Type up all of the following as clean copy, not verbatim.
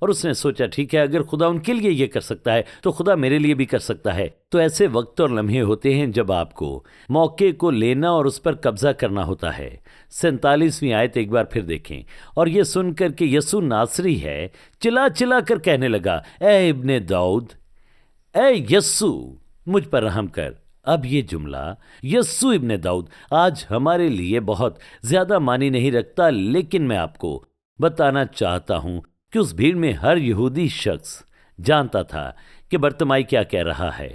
اور اس نے سوچا ٹھیک ہے اگر خدا ان کے لیے یہ کر سکتا ہے تو خدا میرے لیے بھی کر سکتا ہے۔ تو ایسے وقت اور لمحے ہوتے ہیں جب آپ کو موقع کو لینا اور اس پر قبضہ کرنا ہوتا ہے۔ 47ویں آیت ایک بار پھر دیکھیں، اور یہ سن کر کہ یسوع ناصری ہے چلا چلا کر کہنے لگا، اے ابن داؤد، اے یسوع مجھ پر رحم کر۔ اب یہ جملہ یسوع ابن داؤد آج ہمارے لیے بہت زیادہ معنی نہیں رکھتا، لیکن میں آپ کو بتانا چاہتا ہوں کہ اس بھیڑ میں ہر یہودی شخص جانتا تھا کہ برتمائی کیا کہہ رہا ہے۔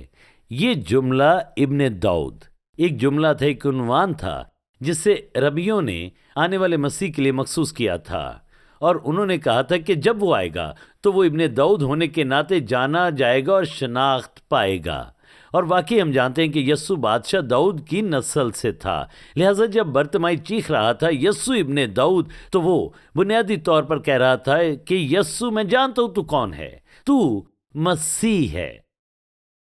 یہ جملہ ابن داؤد ایک جملہ تھا، ایک عنوان تھا جسے ربیوں نے آنے والے مسیح کے لیے مخصوص کیا تھا، اور انہوں نے کہا تھا کہ جب وہ آئے گا تو وہ ابن داؤد ہونے کے ناطے جانا جائے گا اور شناخت پائے گا۔ اور واقعی ہم جانتے ہیں کہ یسوع بادشاہ داؤد کی نسل سے تھا، لہٰذا جب برتمائی چیخ رہا تھا یسوع ابن داؤد، تو وہ بنیادی طور پر کہہ رہا تھا کہ یسوع میں جانتا ہوں تو کون ہے، تو مسیح ہے۔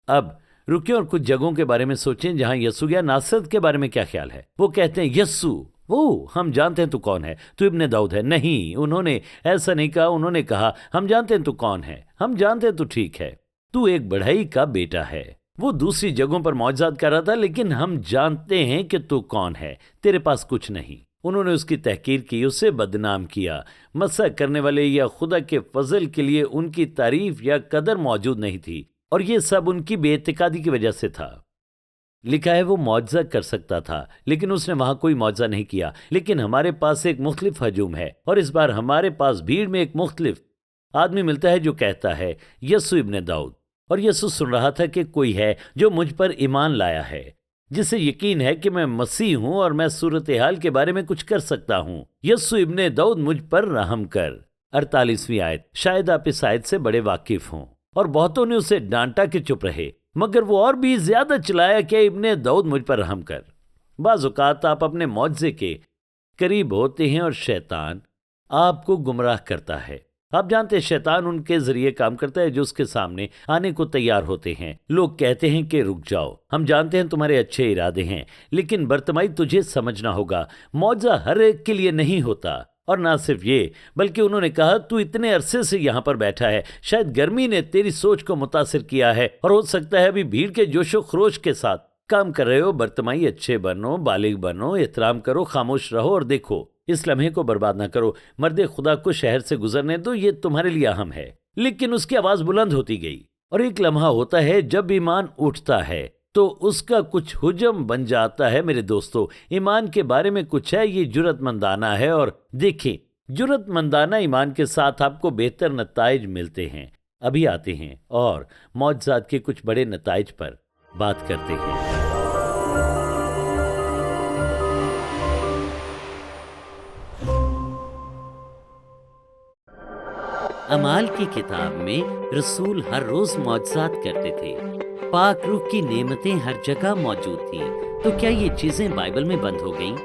اب رکیں اور کچھ جگہوں کے بارے میں سوچیں جہاں یسوع گیا۔ ناصرت کے بارے میں کیا خیال ہے؟ وہ کہتے ہیں یسوع ہم جانتے ہیں تو کون ہے، تو ابن داؤد ہے۔ نہیں، انہوں نے ایسا نہیں کہا، انہوں نے کہا ہم جانتے ہیں تو کون ہے، ہم جانتے ہیں تو ٹھیک ہے، تو ایک بڑھئی کا بیٹا ہے۔ وہ دوسری جگہوں پر معجزات کر رہا تھا، لیکن ہم جانتے ہیں کہ تو کون ہے، تیرے پاس کچھ نہیں۔ انہوں نے اس کی تحقیر کی، اسے بدنام کیا۔ مسح کرنے والے یا خدا کے فضل کے لیے ان کی تعریف یا قدر موجود نہیں تھی، اور یہ سب ان کی بے اعتقادی کی وجہ سے تھا۔ لکھا ہے وہ معجزہ کر سکتا تھا، لیکن اس نے وہاں کوئی معجزہ نہیں کیا۔ لیکن ہمارے پاس ایک مختلف ہجوم ہے، اور اس بار ہمارے پاس بھیڑ میں ایک مختلف آدمی ملتا ہے جو کہتا ہے یسوع ابن داؤد۔ اور یسوع سن رہا تھا کہ کوئی ہے جو مجھ پر ایمان لایا ہے، جسے یقین ہے کہ میں مسیح ہوں اور میں صورتحال کے بارے میں کچھ کر سکتا ہوں۔ یسوع ابن داؤد مجھ پر رحم کر۔ 48ویں آیت، شاید آپ اس آیت سے بڑے واقف ہوں، اور بہتوں نے اسے ڈانٹا کہ چپ رہے، مگر وہ اور بھی زیادہ چلایا کہ ابن داؤد مجھ پر رحم کر۔ بعض اوقات آپ اپنے معجزے کے قریب ہوتے ہیں اور شیطان آپ کو گمراہ کرتا ہے۔ آپ جانتے ہیں شیطان ان کے ذریعے کام کرتا ہے جو اس کے سامنے آنے کو تیار ہوتے ہیں۔ لوگ کہتے ہیں کہ رک جاؤ، ہم جانتے ہیں تمہارے اچھے ارادے ہیں، لیکن برتمائی تجھے سمجھنا ہوگا معجزہ ہر ایک کے لیے نہیں ہوتا۔ اور نہ صرف یہ، بلکہ انہوں نے کہا تو اتنے عرصے سے یہاں پر بیٹھا ہے، شاید گرمی نے تیری سوچ کو متاثر کیا ہے، اور ہو سکتا ہے ابھی بھیڑ کے جوش و خروش کے ساتھ کام کر رہے ہو۔ برتمائی اچھے بنو، بالغ بنو، احترام کرو، خاموش رہو اور دیکھو، اس لمحے کو برباد نہ کرو۔ مرد خدا کو شہر سے گزرنے دو، یہ تمہارے لیے اہم ہے۔ لیکن اس کی آواز بلند ہوتی گئی، اور ایک لمحہ ہوتا ہے جب ایمان اٹھتا ہے تو اس کا کچھ حجم بن جاتا ہے۔ میرے دوستو، ایمان کے بارے میں کچھ ہے، یہ جرأت مندانہ ہے، اور دیکھیں جرأت مندانہ ایمان کے ساتھ آپ کو بہتر نتائج ملتے ہیں۔ ابھی آتے ہیں اور معجزات کے کچھ بڑے نتائج پر بات کرتے ہیں۔ اعمال کی کتاب میں رسول ہر روز معجزات کرتے تھے، پاک روح کی نعمتیں ہر جگہ موجود تھیں۔ تو کیا یہ چیزیں بائبل میں بند ہو گئیں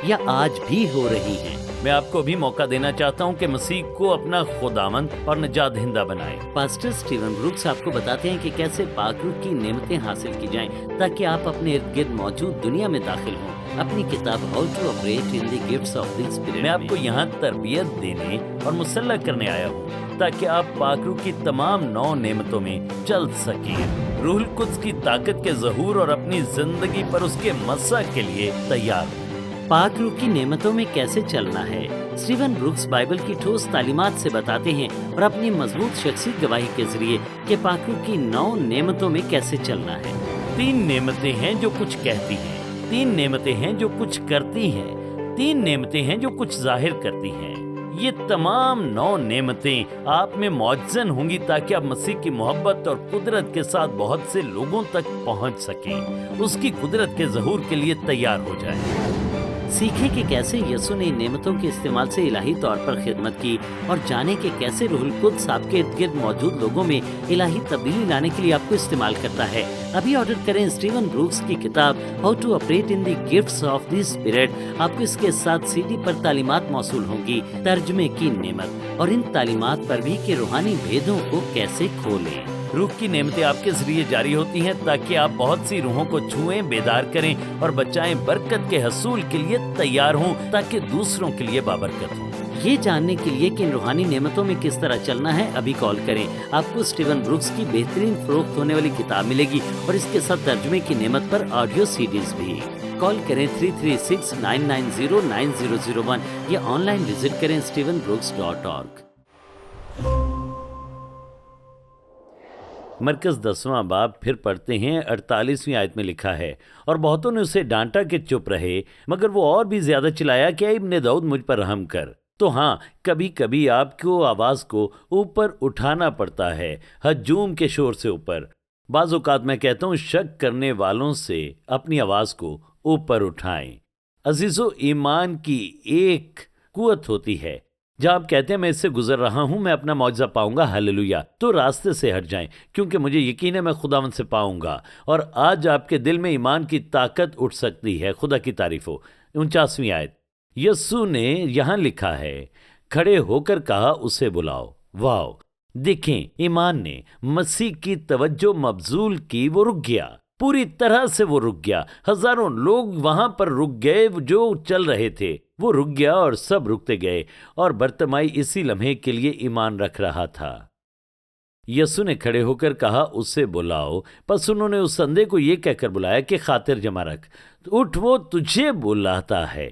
یا آج بھی ہو رہی ہیں؟ میں آپ کو بھی موقع دینا چاہتا ہوں کہ مسیح کو اپنا خداوند اور نجات دہندہ بنائیں۔ پاسٹر اسٹیون بروکس آپ کو بتاتے ہیں کہ کیسے پاک روح کی نعمتیں حاصل کی جائیں تاکہ آپ اپنے ارد گرد موجود دنیا میں داخل ہوں۔ اپنی کتاب how to operate in the gifts of the spirit میں آپ کو یہاں تربیت دینے اور مسلح کرنے آیا ہوں تاکہ آپ پاک روح کی تمام 9 نعمتوں میں چل سکیں، روح القدس کی طاقت کے ظہور اور اپنی زندگی پر اس کے مسح کے لیے تیار ہوں۔ پاک روح کی نعمتوں میں کیسے چلنا ہے؟ اسٹیون بروکس بائبل کی ٹھوس تعلیمات سے بتاتے ہیں اور اپنی مضبوط شخصی گواہی کے ذریعے کہ پاک روح کی 9 نعمتوں میں کیسے چلنا ہے۔ 3 نعمتیں ہیں جو کچھ کہتی ہیں، 3 نعمتیں ہیں جو کچھ کرتی ہیں، 3 نعمتیں ہیں جو کچھ ظاہر کرتی ہیں۔ یہ تمام 9 نعمتیں آپ میں معجزن ہوں گی تاکہ آپ مسیح کی محبت اور قدرت کے ساتھ بہت سے لوگوں تک پہنچ سکیں، اس کی قدرت کے ظہور کے لیے تیار ہو جائیں۔ سیکھیں کہ کیسے یسوع نے ان نعمتوں کے استعمال سے الہی طور پر خدمت کی، اور جانیں کہ کیسے روح القدس آپ کے ارد گرد موجود لوگوں میں الہی تبدیلی لانے کے لیے آپ کو استعمال کرتا ہے۔ ابھی آرڈر کریں اسٹیون بروکس کی کتاب how to operate in the gifts of the spirit. آپ کو اس کے ساتھ CD پر تعلیمات موصول ہوں گی، ترجمے کی نعمت، اور ان تعلیمات پر بھی کہ روحانی بھیدوں کو کیسے کھولیں۔ روح کی نعمتیں آپ کے ذریعے جاری ہوتی ہیں تاکہ آپ بہت سی روحوں کو چھوئیں، بیدار کریں اور بچائیں، برکت کے حصول کے لیے تیار ہوں تاکہ دوسروں کے لیے بابرکت ہوں۔ یہ جاننے کے لیے کہ ان روحانی نعمتوں میں کس طرح چلنا ہے ابھی کال کریں۔ آپ کو اسٹیون بروکس کی بہترین فروخت ہونے والی کتاب ملے گی اور اس کے ساتھ ترجمے کی نعمت پر آڈیو سیڈیز بھی۔ کال کریں 336-990-9001 یا آن لائن وزٹ کریں stevenbrooks.org۔ مرکز 10واں باب پھر پڑھتے ہیں۔ 48ویں آیت میں لکھا ہے، اور بہتوں نے اسے ڈانٹا کہ چپ رہے، مگر وہ اور بھی زیادہ چلایا کہ اے ابن داؤد مجھ پر رحم کر۔ تو ہاں، کبھی کبھی آپ کو آواز کو اوپر اٹھانا پڑتا ہے، ہجوم کے شور سے اوپر۔ بعض اوقات میں کہتا ہوں شک کرنے والوں سے اپنی آواز کو اوپر اٹھائیں۔ عزیزو، ایمان کی ایک قوت ہوتی ہے جہاں آپ کہتے ہیں میں اس سے گزر رہا ہوں، میں اپنا معجزہ پاؤں گا، ہاللویا، تو راستے سے ہٹ جائیں، کیونکہ مجھے یقین ہے میں خداوند سے پاؤں گا۔ اور آج آپ کے دل میں ایمان کی طاقت اٹھ سکتی ہے۔ خدا کی تعریف ہو۔ 49ویں آیت، یسوع نے یہاں لکھا ہے، کھڑے ہو کر کہا اسے بلاؤ۔ واو! دیکھیں، ایمان نے مسیح کی توجہ مبذول کی، وہ رک گیا، پوری طرح سے وہ رک گیا۔ ہزاروں لوگ وہاں پر رک گئے جو چل رہے تھے، وہ رک گیا اور سب رکتے گئے، اور برتمائی اسی لمحے کے لیے ایمان رکھ رہا تھا۔ یسوع نے کھڑے ہو کر کہا اسے بلاؤ، پس انہوں نے اس اندھے کو یہ کہہ کر بلایا کہ خاطر جمع رکھ، اٹھ، وہ تجھے بلاتا ہے۔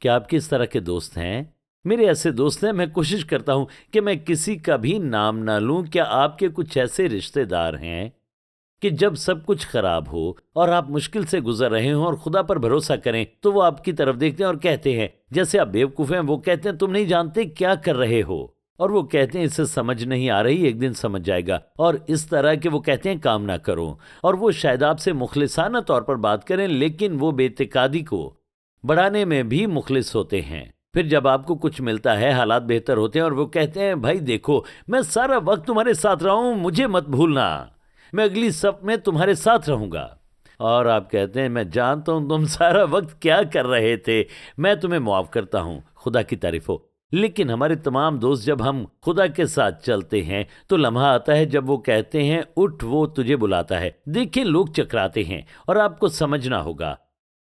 کیا آپ کس طرح کے دوست ہیں؟ میرے ایسے دوست ہیں، میں کوشش کرتا ہوں کہ میں کسی کا بھی نام نہ لوں۔ کیا آپ کے کچھ ایسے رشتہ دار ہیں کہ جب سب کچھ خراب ہو اور آپ مشکل سے گزر رہے ہوں اور خدا پر بھروسہ کریں تو وہ آپ کی طرف دیکھتے ہیں اور کہتے ہیں، جیسے آپ بیوقوف ہیں، وہ کہتے ہیں تم نہیں جانتے کیا کر رہے ہو، اور وہ کہتے ہیں اسے سمجھ نہیں آ رہی، ایک دن سمجھ جائے گا، اور اس طرح کہ وہ کہتے ہیں کام نہ کرو، اور وہ شاید آپ سے مخلصانہ طور پر بات کریں، لیکن وہ بے اعتقادی کو بڑھانے میں بھی مخلص ہوتے ہیں۔ پھر جب آپ کو کچھ ملتا ہے، حالات بہتر ہوتے ہیں، اور وہ کہتے ہیں بھائی دیکھو میں سارا وقت تمہارے ساتھ رہا ہوں، مجھے مت بھولنا، میں اگلی صف میں تمہارے ساتھ رہوں گا، اور آپ کہتے ہیں میں جانتا ہوں تم سارا وقت کیا کر رہے تھے، میں تمہیں معاف کرتا ہوں۔ خدا کی تعریف ہو۔ لیکن ہمارے تمام دوست جب ہم خدا کے ساتھ چلتے ہیں تو لمحہ آتا ہے جب وہ کہتے ہیں اٹھ، وہ تجھے بلاتا ہے۔ دیکھیں، لوگ چکراتے ہیں، اور آپ کو سمجھنا ہوگا،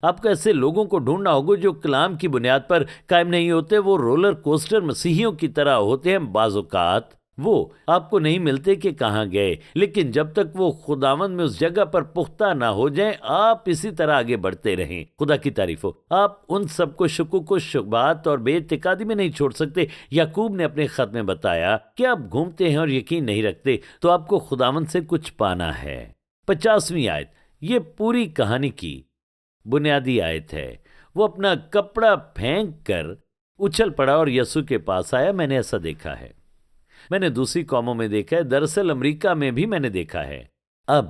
آپ کو ایسے لوگوں کو ڈھونڈنا ہوگا جو کلام کی بنیاد پر قائم نہیں ہوتے، وہ رولر کوسٹر مسیحیوں کی طرح ہوتے ہیں۔ بعض اوقات وہ آپ کو نہیں ملتے کہ کہاں گئے، لیکن جب تک وہ خداوند میں اس جگہ پر پختہ نہ ہو جائیں، آپ اسی طرح آگے بڑھتے رہیں۔ خدا کی تعریف ہو۔ آپ ان سب کو شکوک و شبہات اور بے اعتقادی میں نہیں چھوڑ سکتے۔ یعقوب نے اپنے خط میں بتایا کہ آپ گھومتے ہیں اور یقین نہیں رکھتے، تو آپ کو خداوند سے کچھ پانا ہے۔ 50ویں آیت یہ پوری کہانی کی بنیادی آیت ہے۔ وہ اپنا کپڑا پھینک کر اچھل پڑا اور یسوع کے پاس آیا۔ میں نے ایسا دیکھا ہے، میں نے دوسری قوموں میں دیکھا ہے، دراصل امریکہ میں بھی میں نے دیکھا ہے۔ اب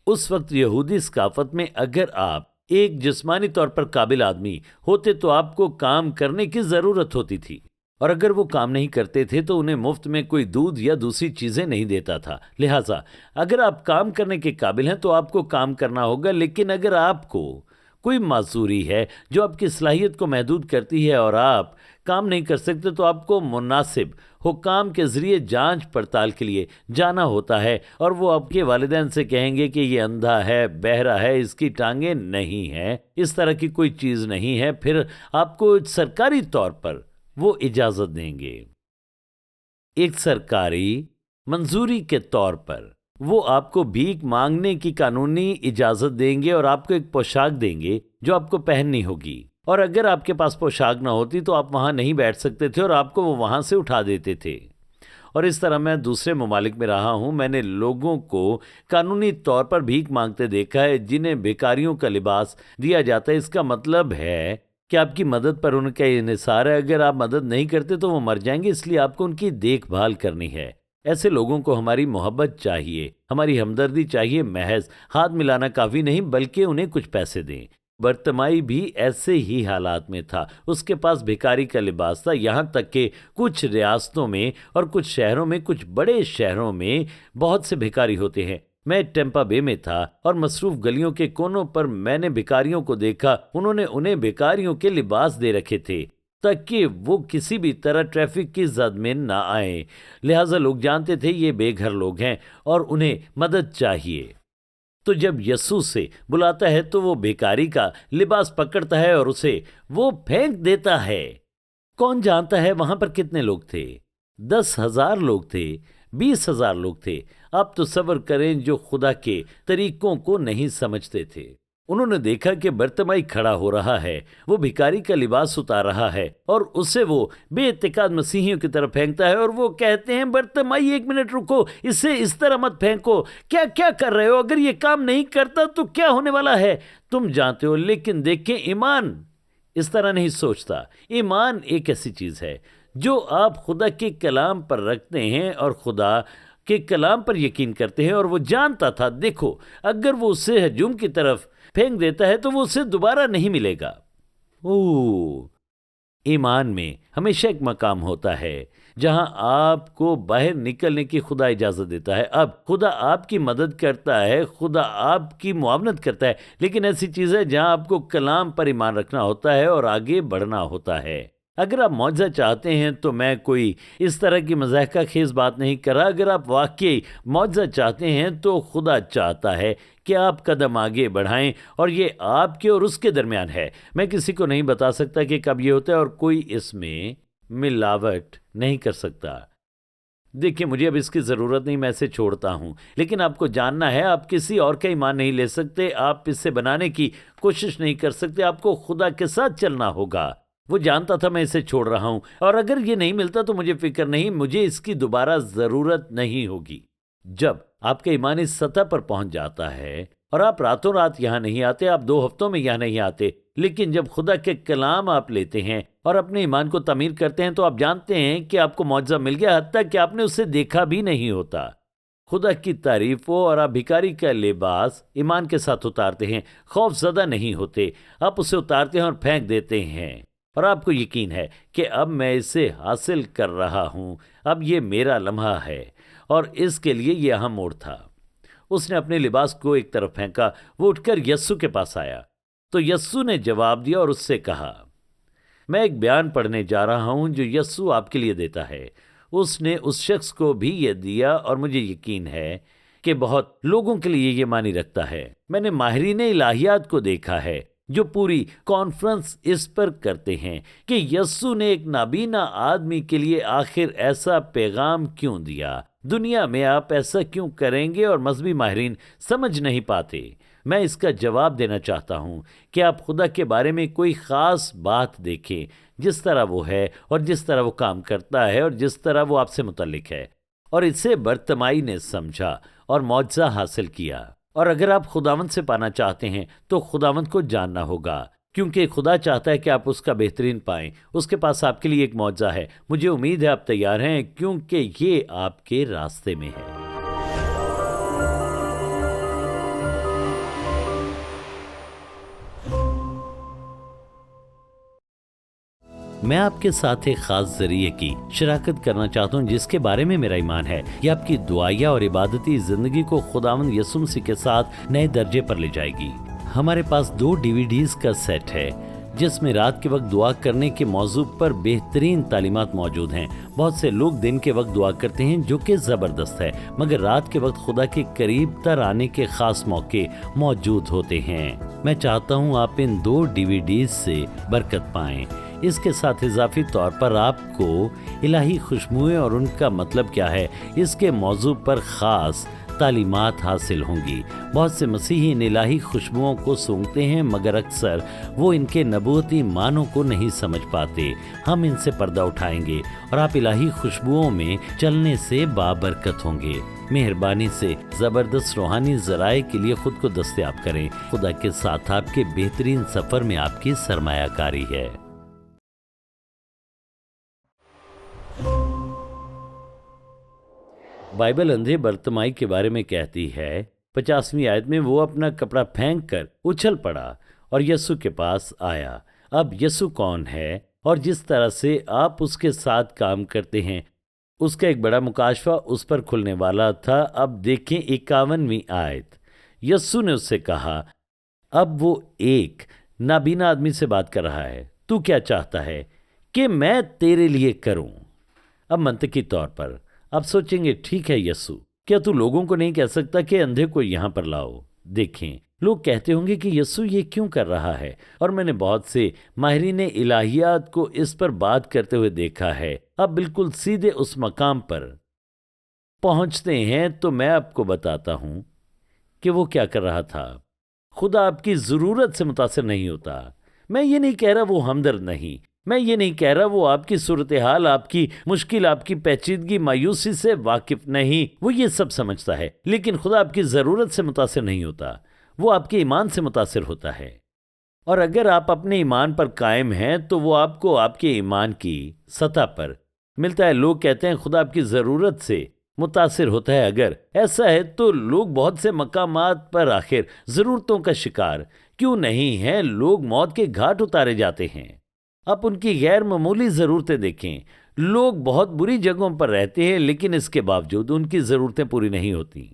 اس وقت یہودی ثقافت میں اگر آپ ایک جسمانی طور پر قابل آدمی ہوتے تو آپ کو کام کرنے کی ضرورت ہوتی تھی، اور اگر وہ کام نہیں کرتے تھے تو انہیں مفت میں کوئی دودھ یا دوسری چیزیں نہیں دیتا تھا۔ لہٰذا اگر آپ کام کرنے کے قابل ہیں تو آپ کو کام کرنا ہوگا، لیکن اگر آپ کو کوئی معذوری ہے جو آپ کی صلاحیت کو محدود کرتی ہے اور آپ کام نہیں کر سکتے، تو آپ کو مناسب حکام کے ذریعے جانچ پڑتال کے لیے جانا ہوتا ہے، اور وہ آپ کے والدین سے کہیں گے کہ یہ اندھا ہے، بہرا ہے، اس کی ٹانگیں نہیں ہیں، اس طرح کی کوئی چیز نہیں ہے، پھر آپ کو سرکاری طور پر وہ اجازت دیں گے، ایک سرکاری منظوری کے طور پر وہ آپ کو بھیک مانگنے کی قانونی اجازت دیں گے، اور آپ کو ایک پوشاک دیں گے جو آپ کو پہننی ہوگی، اور اگر آپ کے پاس پوشاک نہ ہوتی تو آپ وہاں نہیں بیٹھ سکتے تھے، اور آپ کو وہ وہاں سے اٹھا دیتے تھے۔ اور اس طرح میں دوسرے ممالک میں رہا ہوں، میں نے لوگوں کو قانونی طور پر بھیک مانگتے دیکھا ہے، جنہیں بیکاریوں کا لباس دیا جاتا ہے۔ اس کا مطلب ہے کہ آپ کی مدد پر ان کا انحصار ہے، اگر آپ مدد نہیں کرتے تو وہ مر جائیں گے، اس لیے آپ کو ان کی دیکھ بھال کرنی ہے۔ ایسے لوگوں کو ہماری محبت چاہیے، ہماری ہمدردی چاہیے، محض ہاتھ ملانا کافی نہیں بلکہ انہیں کچھ پیسے دیں۔ برتمائی بھی ایسے ہی حالات میں تھا، اس کے پاس بھکاری کا لباس تھا، یہاں تک کہ کچھ ریاستوں میں اور کچھ شہروں میں، کچھ بڑے شہروں میں بہت سے بھکاری ہوتے ہیں۔ میں ٹیمپا بے میں تھا اور مصروف گلیوں کے کونوں پر میں نے بھکاریوں کو دیکھا، انہوں نے انہیں بھکاریوں کے لباس دے رکھے تھے تاکہ وہ کسی بھی طرح ٹریفک کی زد میں نہ آئیں، لہٰذا لوگ جانتے تھے یہ بے گھر لوگ ہیں اور انہیں مدد چاہیے۔ تو جب یسوع سے بلاتا ہے تو وہ بیکاری کا لباس پکڑتا ہے اور اسے وہ پھینک دیتا ہے۔ کون جانتا ہے وہاں پر کتنے لوگ تھے؟ 10,000 لوگ تھے، 20,000 لوگ تھے۔ آپ تصور کریں جو خدا کے طریقوں کو نہیں سمجھتے تھے۔ انہوں نے دیکھا کہ برتمائی کھڑا ہو رہا ہے، وہ بھکاری کا لباس اتار رہا ہے اور اسے وہ بے اعتقاد مسیحیوں کی طرف پھینکتا ہے، اور وہ کہتے ہیں برتمائی 1 منٹ رکو، اسے اس طرح مت پھینکو، کیا کر رہے ہو؟ اگر یہ کام نہیں کرتا تو کیا ہونے والا ہے؟ تم جانتے ہو۔ لیکن دیکھیں، ایمان اس طرح نہیں سوچتا۔ ایمان ایک ایسی چیز ہے جو آپ خدا کے کلام پر رکھتے ہیں اور خدا کے کلام پر یقین کرتے ہیں، اور وہ جانتا تھا، دیکھو اگر وہ اسے ہجوم کی طرف پھینک دیتا ہے تو وہ اسے دوبارہ نہیں ملے گا۔ ایمان میں ہمیشہ ایک مقام ہوتا ہے جہاں آپ کو باہر نکلنے کی خدا اجازت دیتا ہے۔ اب خدا آپ کی مدد کرتا ہے، خدا آپ کی معاونت کرتا ہے، لیکن ایسی چیز ہے جہاں آپ کو کلام پر ایمان رکھنا ہوتا ہے اور آگے بڑھنا ہوتا ہے۔ اگر آپ معجزہ چاہتے ہیں تو میں کوئی اس طرح کی مضحکہ خیز بات نہیں کر رہا۔ اگر آپ واقعی معجزہ چاہتے ہیں تو خدا چاہتا ہے کہ آپ قدم آگے بڑھائیں، اور یہ آپ کے اور اس کے درمیان ہے۔ میں کسی کو نہیں بتا سکتا کہ کب یہ ہوتا ہے، اور کوئی اس میں ملاوٹ نہیں کر سکتا۔ دیکھیں، مجھے اب اس کی ضرورت نہیں، میں اسے چھوڑتا ہوں، لیکن آپ کو جاننا ہے آپ کسی اور کا ایمان نہیں لے سکتے، آپ اس سے بنانے کی کوشش نہیں کر سکتے، آپ کو خدا کے ساتھ چلنا ہوگا۔ وہ جانتا تھا میں اسے چھوڑ رہا ہوں، اور اگر یہ نہیں ملتا تو مجھے فکر نہیں، مجھے اس کی دوبارہ ضرورت نہیں ہوگی۔ جب آپ کا ایمان اس سطح پر پہنچ جاتا ہے اور آپ راتوں رات یہاں نہیں آتے، آپ 2 ہفتوں میں یہاں نہیں آتے، لیکن جب خدا کے کلام آپ لیتے ہیں اور اپنے ایمان کو تعمیر کرتے ہیں تو آپ جانتے ہیں کہ آپ کو معجزہ مل گیا، حتیٰ کہ آپ نے اسے دیکھا بھی نہیں ہوتا۔ خدا کی تعریف ہو، اور آپ بھکاری کا لباس ایمان کے ساتھ اتارتے ہیں، خوف زدہ نہیں ہوتے، آپ اسے اتارتے ہیں اور پھینک دیتے ہیں، اور آپ کو یقین ہے کہ اب میں اسے حاصل کر رہا ہوں، اب یہ میرا لمحہ ہے، اور اس کے لیے یہ اہم موڑ تھا۔ اس نے اپنے لباس کو ایک طرف پھینکا، وہ اٹھ کر یسوع کے پاس آیا، تو یسوع نے جواب دیا اور اس سے کہا، میں ایک بیان پڑھنے جا رہا ہوں جو یسوع آپ کے لیے دیتا ہے۔ اس نے اس شخص کو بھی یہ دیا، اور مجھے یقین ہے کہ بہت لوگوں کے لیے یہ معنی رکھتا ہے۔ میں نے ماہرین الہیات کو دیکھا ہے جو پوری کانفرنس اس پر کرتے ہیں کہ یسوع نے ایک نابینا آدمی کے لیے آخر ایسا پیغام کیوں دیا۔ دنیا میں آپ ایسا کیوں کریں گے؟ اور مذہبی ماہرین سمجھ نہیں پاتے۔ میں اس کا جواب دینا چاہتا ہوں کہ آپ خدا کے بارے میں کوئی خاص بات دیکھیں، جس طرح وہ ہے اور جس طرح وہ کام کرتا ہے اور جس طرح وہ آپ سے متعلق ہے، اور اسے برتمائی نے سمجھا اور معجزہ حاصل کیا۔ اور اگر آپ خداوند سے پانا چاہتے ہیں تو خداوند کو جاننا ہوگا، کیونکہ خدا چاہتا ہے کہ آپ اس کا بہترین پائیں۔ اس کے پاس آپ کے لیے ایک معجزہ ہے۔ مجھے امید ہے آپ تیار ہیں، کیونکہ یہ آپ کے راستے میں ہے۔ میں آپ کے ساتھ ایک خاص ذریعے کی شراکت کرنا چاہتا ہوں جس کے بارے میں میرا ایمان ہے یہ آپ کی دعائیہ اور عبادتی زندگی کو خداوند یسوع مسیح کے ساتھ نئے درجے پر لے جائے گی۔ ہمارے پاس 2 DVDs کا سیٹ ہے جس میں رات کے وقت دعا کرنے کے موضوع پر بہترین تعلیمات موجود ہیں۔ بہت سے لوگ دن کے وقت دعا کرتے ہیں جو کہ زبردست ہے، مگر رات کے وقت خدا کے قریب تر آنے کے خاص موقع موجود ہوتے ہیں۔ میں چاہتا ہوں آپ ان 2 DVDs سے برکت پائیں۔ اس کے ساتھ اضافی طور پر آپ کو الہی خوشبوئیں اور ان کا مطلب کیا ہے اس کے موضوع پر خاص تعلیمات حاصل ہوں گی۔ بہت سے مسیحی ان الہی خوشبوؤں کو سونگھتے ہیں مگر اکثر وہ ان کے نبوتی معنوں کو نہیں سمجھ پاتے۔ ہم ان سے پردہ اٹھائیں گے اور آپ الہی خوشبوؤں میں چلنے سے بابرکت ہوں گے۔ مہربانی سے زبردست روحانی ذرائع کے لیے خود کو دستیاب کریں۔ خدا کے ساتھ آپ کے بہترین سفر میں آپ کی سرمایہ کاری ہے۔ بائبل اندھے برتمائی کے بارے میں کہتی ہے 50ویں آیت میں، وہ اپنا کپڑا پھینک کر اچھل پڑا اور یسوع کے پاس آیا۔ اب یسوع کون ہے اور جس طرح سے آپ اس کے ساتھ کام کرتے ہیں اس کا ایک بڑا مکاشفہ اس پر کھلنے والا تھا۔ اب دیکھیں 51ویں آیت، یسوع نے اس سے کہا، اب وہ ایک نابینا آدمی سے بات کر رہا ہے، تو کیا چاہتا ہے کہ میں تیرے لیے کروں؟ اب منطقی طور پر آپ سوچیں گے، ٹھیک ہے یسوع، کیا تو لوگوں کو نہیں کہہ سکتا کہ اندھے کو یہاں پر لاؤ؟ دیکھیں، لوگ کہتے ہوں گے کہ یسوع یہ کیوں کر رہا ہے، اور میں نے بہت سے ماہرین الہیات کو اس پر بات کرتے ہوئے دیکھا ہے۔ اب بالکل سیدھے اس مقام پر پہنچتے ہیں تو میں آپ کو بتاتا ہوں کہ وہ کیا کر رہا تھا۔ خدا آپ کی ضرورت سے متاثر نہیں ہوتا۔ میں یہ نہیں کہہ رہا وہ ہمدرد نہیں، میں یہ نہیں کہہ رہا وہ آپ کی صورتحال، آپ کی مشکل، آپ کی پیچیدگی، مایوسی سے واقف نہیں، وہ یہ سب سمجھتا ہے، لیکن خدا آپ کی ضرورت سے متاثر نہیں ہوتا، وہ آپ کے ایمان سے متاثر ہوتا ہے۔ اور اگر آپ اپنے ایمان پر قائم ہیں تو وہ آپ کو آپ کے ایمان کی سطح پر ملتا ہے۔ لوگ کہتے ہیں خدا آپ کی ضرورت سے متاثر ہوتا ہے۔ اگر ایسا ہے تو لوگ بہت سے مقامات پر آخر ضرورتوں کا شکار کیوں نہیں ہیں؟ لوگ موت کے گھاٹ اتارے جاتے ہیں۔ آپ ان کی غیر معمولی ضرورتیں دیکھیں۔ لوگ بہت بری جگہوں پر رہتے ہیں لیکن اس کے باوجود ان کی ضرورتیں پوری نہیں ہوتی۔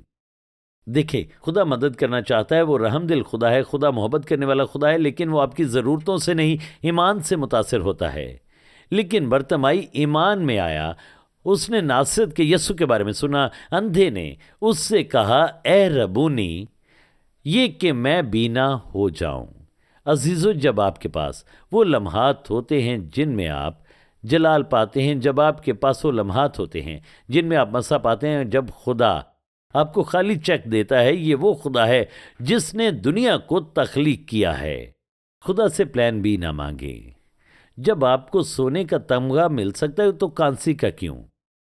دیکھیں، خدا مدد کرنا چاہتا ہے، وہ رحم دل خدا ہے، خدا محبت کرنے والا خدا ہے، لیکن وہ آپ کی ضرورتوں سے نہیں، ایمان سے متاثر ہوتا ہے۔ لیکن برتمائی ایمان میں آیا، اس نے ناصرت کے یسوع کے بارے میں سنا۔ اندھے نے اس سے کہا، اے ربونی، یہ کہ میں بینا ہو جاؤں۔ عزیزو، جب آپ کے پاس وہ لمحات ہوتے ہیں جن میں آپ جلال پاتے ہیں، جب آپ کے پاس وہ لمحات ہوتے ہیں جن میں آپ مسا پاتے ہیں، جب خدا آپ کو خالی چیک دیتا ہے، یہ وہ خدا ہے جس نے دنیا کو تخلیق کیا ہے۔ خدا سے پلان بی نہ مانگے۔ جب آپ کو سونے کا تمغہ مل سکتا ہے تو کانسی کا کیوں؟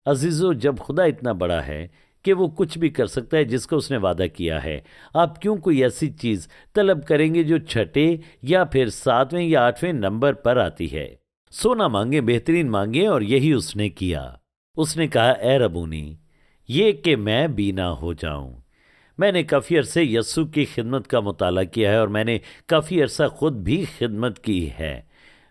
عزیزو، جب خدا اتنا بڑا ہے کہ وہ کچھ بھی کر سکتا ہے جس کا اس نے وعدہ کیا ہے، آپ کیوں کوئی ایسی چیز طلب کریں گے جو چھٹے یا پھر 7ویں یا 8ویں نمبر پر آتی ہے؟ سونا مانگیں، بہترین مانگیں، اور یہی اس نے کیا۔ اس نے کہا، اے ربونی، یہ کہ میں بینا ہو جاؤں۔ میں نے کافی عرصے یسوع کی خدمت کا مطالعہ کیا ہے، اور میں نے کافی عرصہ خود بھی خدمت کی ہے۔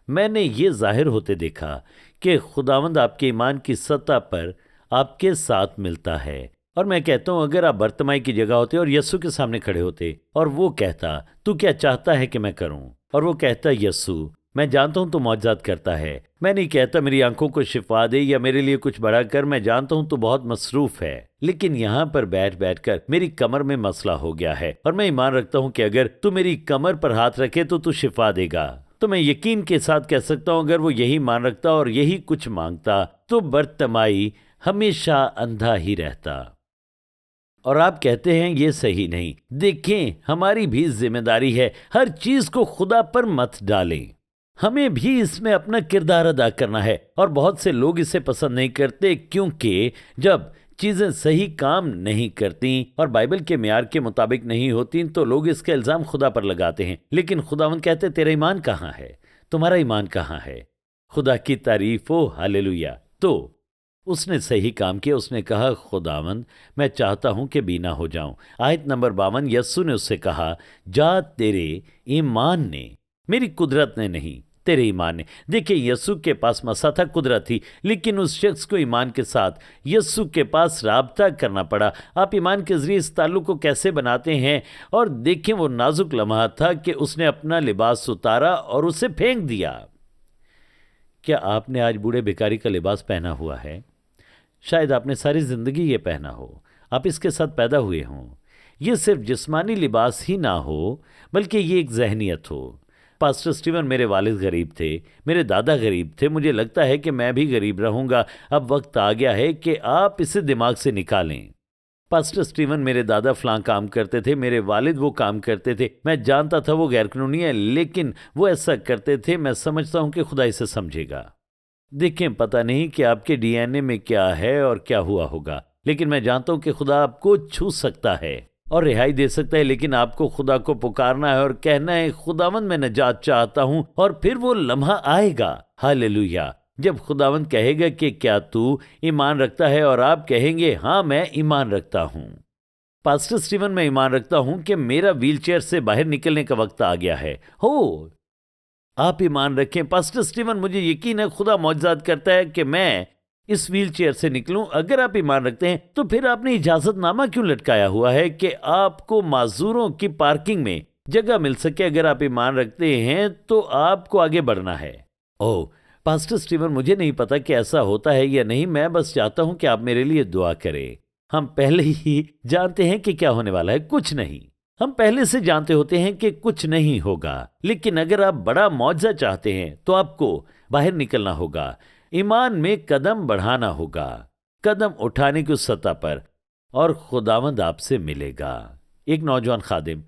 میں نے یہ ظاہر ہوتے دیکھا کہ خداوند آپ کے ایمان کی سطح پر آپ کے ساتھ ملتا ہے۔ اور میں کہتا ہوں، اگر آپ برتمائی کی جگہ ہوتے اور یسوع کے سامنے کھڑے ہوتے اور وہ کہتا، تو کیا چاہتا ہے کہ میں کروں؟ اور وہ کہتا، یسوع، میں جانتا ہوں تو معجزات کرتا ہے، میں نہیں کہتا میری آنکھوں کو شفا دے یا میرے لیے کچھ بڑا کر، میں جانتا ہوں تو بہت مصروف ہے، لیکن یہاں پر بیٹھ بیٹھ کر میری کمر میں مسئلہ ہو گیا ہے، اور میں ایمان رکھتا ہوں کہ اگر تو میری کمر پر ہاتھ رکھے تو شفا دے گا۔ تو میں یقین کے ساتھ کہہ سکتا ہوں، اگر وہ یہی مان رکھتا اور یہی کچھ مانگتا تو برتمائی ہمیشہ اندھا ہی رہتا۔ اور آپ کہتے ہیں یہ صحیح نہیں۔ دیکھیں، ہماری بھی ذمہ داری ہے، ہر چیز کو خدا پر مت ڈالیں، ہمیں بھی اس میں اپنا کردار ادا کرنا ہے۔ اور بہت سے لوگ اسے پسند نہیں کرتے، کیونکہ جب چیزیں صحیح کام نہیں کرتی اور بائبل کے معیار کے مطابق نہیں ہوتی تو لوگ اس کا الزام خدا پر لگاتے ہیں۔ لیکن خداوند کہتے، تیرا ایمان کہاں ہے؟ تمہارا ایمان کہاں ہے؟ خدا کی تعریف ہو، ہاللویا۔ تو اس نے صحیح کام کیا، اس نے کہا، خداوند، میں چاہتا ہوں کہ بینا ہو جاؤں۔ آیت نمبر 52، یسوع نے اس سے کہا، جا، تیرے ایمان نے، میری قدرت نے نہیں، تیرے ایمان نے۔ دیکھیں، یسوع کے پاس مسا تھا، قدرت تھی، لیکن اس شخص کو ایمان کے ساتھ یسوع کے پاس رابطہ کرنا پڑا۔ آپ ایمان کے ذریعے اس تعلق کو کیسے بناتے ہیں؟ اور دیکھیں، وہ نازک لمحہ تھا کہ اس نے اپنا لباس اتارا اور اسے پھینک دیا۔ کیا آپ نے آج بوڑھے بیکاری کا لباس پہنا ہوا ہے؟ شاید آپ نے ساری زندگی یہ پہنا ہو، آپ اس کے ساتھ پیدا ہوئے ہوں۔ یہ صرف جسمانی لباس ہی نہ ہو بلکہ یہ ایک ذہنیت ہو۔ پاسٹر سٹیون، میرے والد غریب تھے، میرے دادا غریب تھے، مجھے لگتا ہے کہ میں بھی غریب رہوں گا۔ اب وقت آ گیا ہے کہ آپ اسے دماغ سے نکالیں۔ پاسٹر سٹیون، میرے دادا فلاں کام کرتے تھے، میرے والد وہ کام کرتے تھے، میں جانتا تھا وہ غیر قانونی ہے، لیکن وہ ایسا کرتے تھے۔ میں سمجھتا ہوں کہ خدا اسے سمجھے گا۔ دیکھیں، پتہ نہیں کہ آپ کے ڈی این اے میں کیا ہے اور کیا ہوا ہوگا، لیکن میں جانتا ہوں کہ خدا آپ کو چھو سکتا ہے اور رہائی دے سکتا ہے۔ لیکن آپ کو خدا کو پکارنا ہے اور کہنا ہے، خداوند، میں نجات چاہتا ہوں، اور پھر وہ لمحہ آئے گا، ہاللویا، جب خداوند کہے گا کہ کیا تو ایمان رکھتا ہے، اور آپ کہیں گے، ہاں میں ایمان رکھتا ہوں۔ پاسٹر سٹیون، میں ایمان رکھتا ہوں کہ میرا ویل چیئر سے باہر نکلنے کا وقت آ گیا ہے۔ آپ ایمان رکھیں۔ پاسٹر سٹیون، مجھے یقین ہے خدا معجزات کرتا ہے کہ میں اس ویل چیئر سے نکلوں۔ اگر آپ ایمان رکھتے ہیں تو پھر آپ نے اجازت نامہ کیوں لٹکایا ہوا ہے کہ آپ کو معذوروں کی پارکنگ میں جگہ مل سکے؟ اگر آپ ایمان رکھتے ہیں تو آپ کو آگے بڑھنا ہے۔ پاسٹر سٹیون، مجھے نہیں پتا کہ ایسا ہوتا ہے یا نہیں، میں بس چاہتا ہوں کہ آپ میرے لیے دعا کریں۔ ہم پہلے ہی جانتے ہیں کہ کیا ہونے والا ہے، کچھ نہیں۔ ہم پہلے سے جانتے ہوتے ہیں کہ کچھ نہیں ہوگا، لیکن اگر آپ بڑا معجزہ چاہتے ہیں تو آپ کو باہر نکلنا ہوگا، ایمان میں قدم بڑھانا ہوگا، قدم اٹھانے کی سطح پر، اور خداوند آپ سے ملے گا۔ ایک نوجوان خادم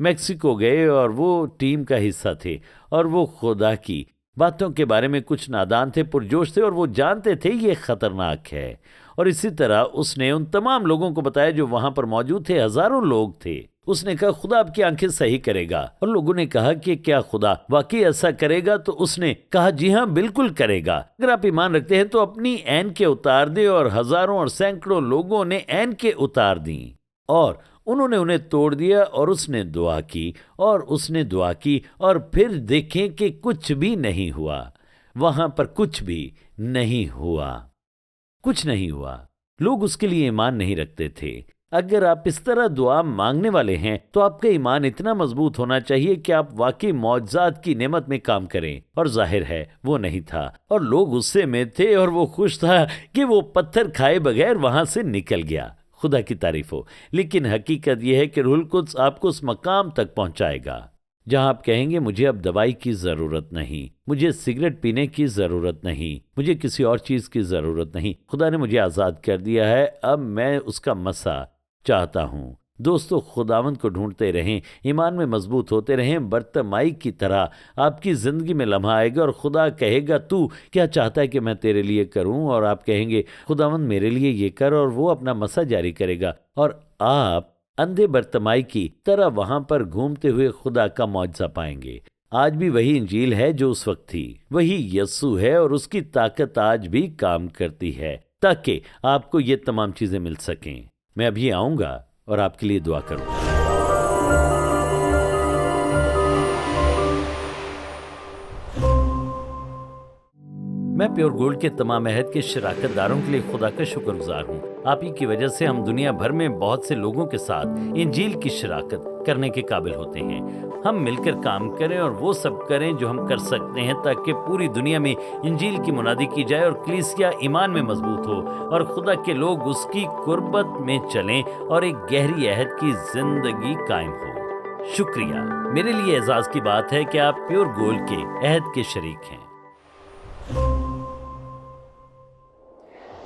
میکسیکو گئے اور وہ ٹیم کا حصہ تھے، اور وہ خدا کی باتوں کے بارے میں کچھ نادان تھے، پرجوش تھے، اور وہ جانتے تھے یہ خطرناک ہے، اور اسی طرح اس نے ان تمام لوگوں کو بتایا جو وہاں پر موجود تھے، ہزاروں لوگ تھے۔ اس نے کہا خدا آپ کی آنکھیں صحیح کرے گا، اور لوگوں نے کہا کہ کیا خدا واقعی ایسا کرے گا؟ تو اس نے کہا جی ہاں بالکل کرے گا، اگر آپ ایمان رکھتے ہیں تو اپنی عین کے اتار دیں، اور ہزاروں اور سینکڑوں لوگوں نے عین کے اتار دیں، اور انہوں نے انہیں توڑ دیا، اور اس نے دعا کی، اور اس نے دعا کی، اور پھر دیکھیں کہ کچھ بھی نہیں ہوا، وہاں پر کچھ بھی نہیں ہوا، کچھ نہیں ہوا۔ لوگ اس کے لیے ایمان نہیں رکھتے تھے۔ اگر آپ اس طرح دعا مانگنے والے ہیں تو آپ کا ایمان اتنا مضبوط ہونا چاہیے کہ آپ واقعی معجزات کی نعمت میں کام کریں، اور ظاہر ہے وہ نہیں تھا، اور لوگ غصے میں تھے، اور وہ خوش تھا کہ وہ پتھر کھائے بغیر وہاں سے نکل گیا۔ خدا کی تعریف ہو۔ لیکن حقیقت یہ ہے کہ روح القدس آپ کو اس مقام تک پہنچائے گا جہاں آپ کہیں گے مجھے اب دوائی کی ضرورت نہیں، مجھے سگریٹ پینے کی ضرورت نہیں، مجھے کسی اور چیز کی ضرورت نہیں، خدا نے مجھے آزاد کر دیا ہے، اب میں اس کا مسا چاہتا ہوں۔ دوستو، خداوند کو ڈھونڈتے رہیں، ایمان میں مضبوط ہوتے رہیں، برتمائی کی طرح آپ کی زندگی میں لمحہ آئے گا اور خدا کہے گا تو کیا چاہتا ہے کہ میں تیرے لیے کروں، اور آپ کہیں گے خداوند میرے لیے یہ کر، اور وہ اپنا مسا جاری کرے گا، اور آپ اندھے برتمائی کی طرح وہاں پر گھومتے ہوئے خدا کا معجزہ پائیں گے۔ آج بھی وہی انجیل ہے جو اس وقت تھی، وہی یسوع ہے، اور اس کی طاقت آج بھی کام کرتی ہے تاکہ آپ کو یہ تمام چیزیں مل سکیں۔ میں ابھی آؤں گا اور آپ کے لیے دعا کروں گا۔ میں پیور گولڈ کے تمام عہد کے شراکت داروں کے لیے خدا کا شکر گزار ہوں۔ آپ ہی کی وجہ سے ہم دنیا بھر میں بہت سے لوگوں کے ساتھ انجیل کی شراکت کرنے کے قابل ہوتے ہیں۔ ہم مل کر کام کریں اور وہ سب کریں جو ہم کر سکتے ہیں تاکہ پوری دنیا میں انجیل کی منادی کی جائے، اور کلیسیا ایمان میں مضبوط ہو، اور خدا کے لوگ اس کی قربت میں چلیں، اور ایک گہری عہد کی زندگی قائم ہو۔ شکریہ۔ میرے لیے اعزاز کی بات ہے کہ آپ پیور گولڈ کے عہد کے شریک ہیں۔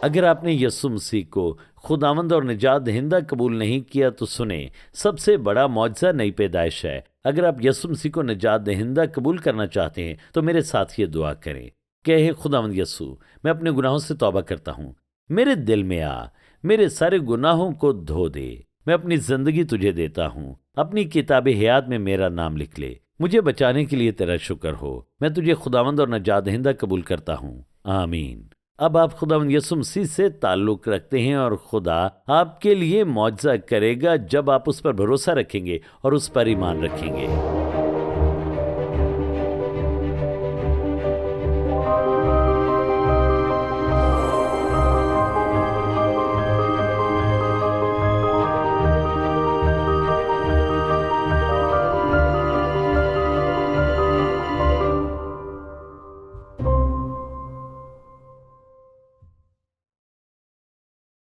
اگر آپ نے یسوع مسیح کو خداوند اور نجات دہندہ قبول نہیں کیا تو سنیں، سب سے بڑا معجزہ نئی پیدائش ہے۔ اگر آپ یسوع مسیح کو نجات دہندہ قبول کرنا چاہتے ہیں تو میرے ساتھ یہ دعا کریں کہ اے خداوند یسوع، میں اپنے گناہوں سے توبہ کرتا ہوں، میرے دل میں آ، میرے سارے گناہوں کو دھو دے، میں اپنی زندگی تجھے دیتا ہوں، اپنی کتاب حیات میں میرا نام لکھ لے، مجھے بچانے کے لیے تیرا شکر ہو، میں تجھے خداوند اور نجات دہندہ قبول کرتا ہوں، آمین۔ اب آپ خداوند یسوع مسیح سے تعلق رکھتے ہیں، اور خدا آپ کے لیے معجزہ کرے گا جب آپ اس پر بھروسہ رکھیں گے اور اس پر ایمان رکھیں گے۔